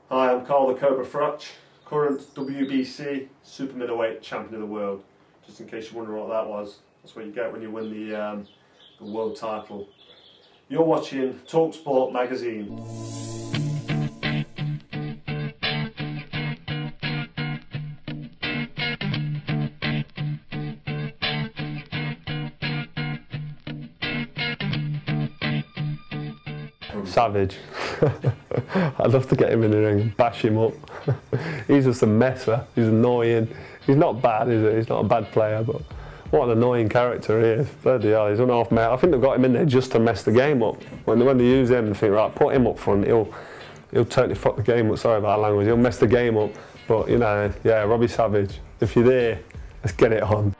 Hi, I'm Carl the Cobra Froch, current WBC super middleweight champion of the world. Just in case you're wondering what that was, that's what you get when you win the world title. You're watching talkSPORT magazine. Savage. I'd love to get him in the ring and bash him up. He's just a messer. He's annoying. He's not bad, is he? He's not a bad player, but what an annoying character he is. Bloody hell, he's half male. I think they've got him in there just to mess the game up. When they use him, they think, right, put him up front. He'll totally fuck the game up. Sorry about that language. He'll mess the game up. But you know, yeah, Robbie Savage. If you're there, let's get it on.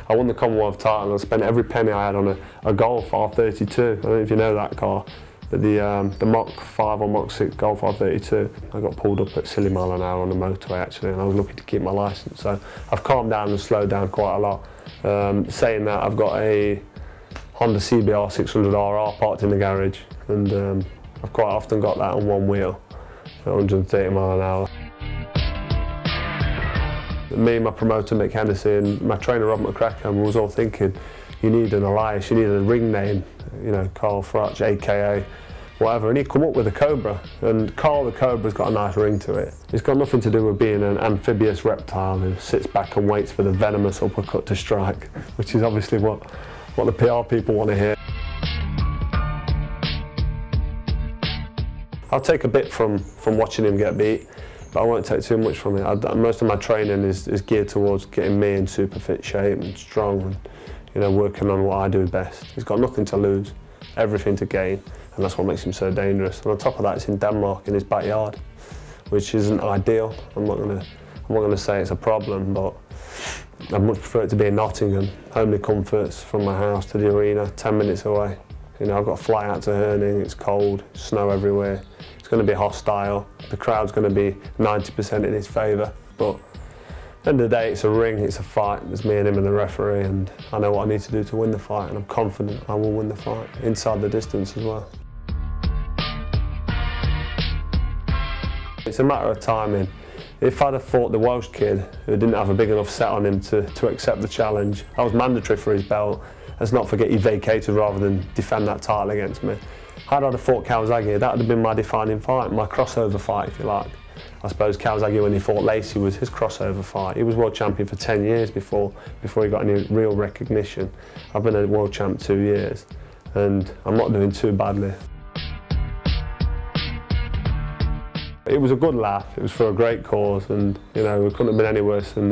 I won the Commonwealth title and I spent every penny I had on a Golf R32. I don't know if you know that car, but the Mach 5 or Mach 6 Golf R32. I got pulled up at silly mile an hour on the motorway actually, and I was lucky to keep my licence. So I've calmed down and slowed down quite a lot. Saying that, I've got a Honda CBR 600RR parked in the garage, and I've quite often got that on one wheel at 130 mile an hour. Me and my promoter Mick Hennessy and my trainer Rob McCracken was all thinking, you need an alias, you need a ring name, you know, Carl Froch, aka whatever, and he'd come up with a Cobra, and Carl the Cobra's got a nice ring to it. It's got nothing to do with being an amphibious reptile who sits back and waits for the venomous uppercut to strike, which is obviously what the PR people want to hear. I'll take a bit from watching him get beat, but I won't take too much from it. Most of my training is geared towards getting me in super fit shape and strong, and you know, working on what I do best. He's got nothing to lose, everything to gain, and that's what makes him so dangerous. And on top of that, it's in Denmark, in his backyard, which isn't ideal. I'm not gonna say it's a problem, but I'd much prefer it to be in Nottingham. Homely comforts from my house to the arena, 10 minutes away. You know, I've got to fly out to Herning, it's cold, snow everywhere. It's going to be hostile, the crowd's going to be 90% in his favour, but at the end of the day it's a ring, it's a fight, there's me and him and the referee, and I know what I need to do to win the fight, and I'm confident I will win the fight, inside the distance as well. It's a matter of timing. If I'd have fought the Welsh kid who didn't have a big enough set on him to accept the challenge, I was mandatory for his belt. Let's not forget he vacated rather than defend that title against me. Had I fought Calzaghe, that would have been my defining fight, my crossover fight, if you like. I suppose Calzaghe, when he fought Lacey, was his crossover fight. He was world champion for 10 years before he got any real recognition. I've been a world champ 2 years, and I'm not doing too badly. It was a good laugh, it was for a great cause, and you know, it couldn't have been any worse than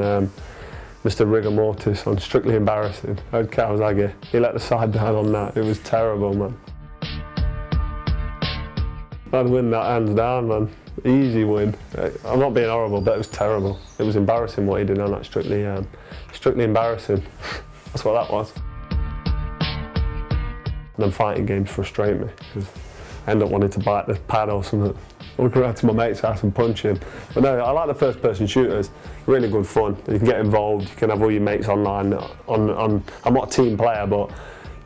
Mr. Rigor Mortis on Strictly Embarrassing. Ed Calzaghe, he let the side down on that. It was terrible, man. I'd win that hands down, man. Easy win. I'm not being horrible, but it was terrible. It was embarrassing what he did on that Strictly Embarrassing. That's what that was. And then fighting games frustrate me, because I end up wanting to bite the pad or something. Look around to my mate's house and punch him. But no, I like the first-person shooters. Really good fun. You can get involved. You can have all your mates online. I'm not a team player, but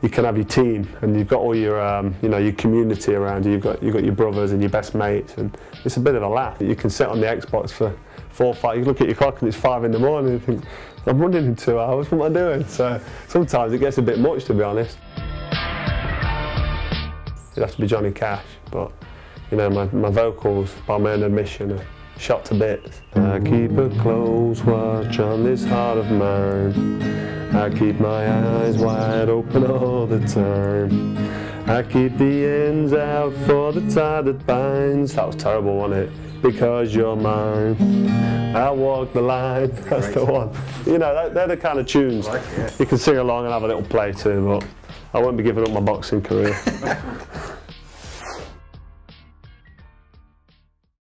you can have your team, and you've got all your, you know, your community around you. You've got your brothers and your best mates, and it's a bit of a laugh. You can sit on the Xbox for 4 or 5. You look at your clock and it's 5 in the morning, and you think, I'm running in 2 hours. What am I doing? So sometimes it gets a bit much, to be honest. It'd have to be Johnny Cash, but you know, my vocals, by my own admission, are shot to bits. I keep a close watch on this heart of mine. I keep my eyes wide open all the time. I keep the ends out for the tie that binds. That was terrible, wasn't it? Because you're mine. I walk the line. That's the one. You know, they're the kind of tunes you can sing along and have a little play to, but I won't be giving up my boxing career.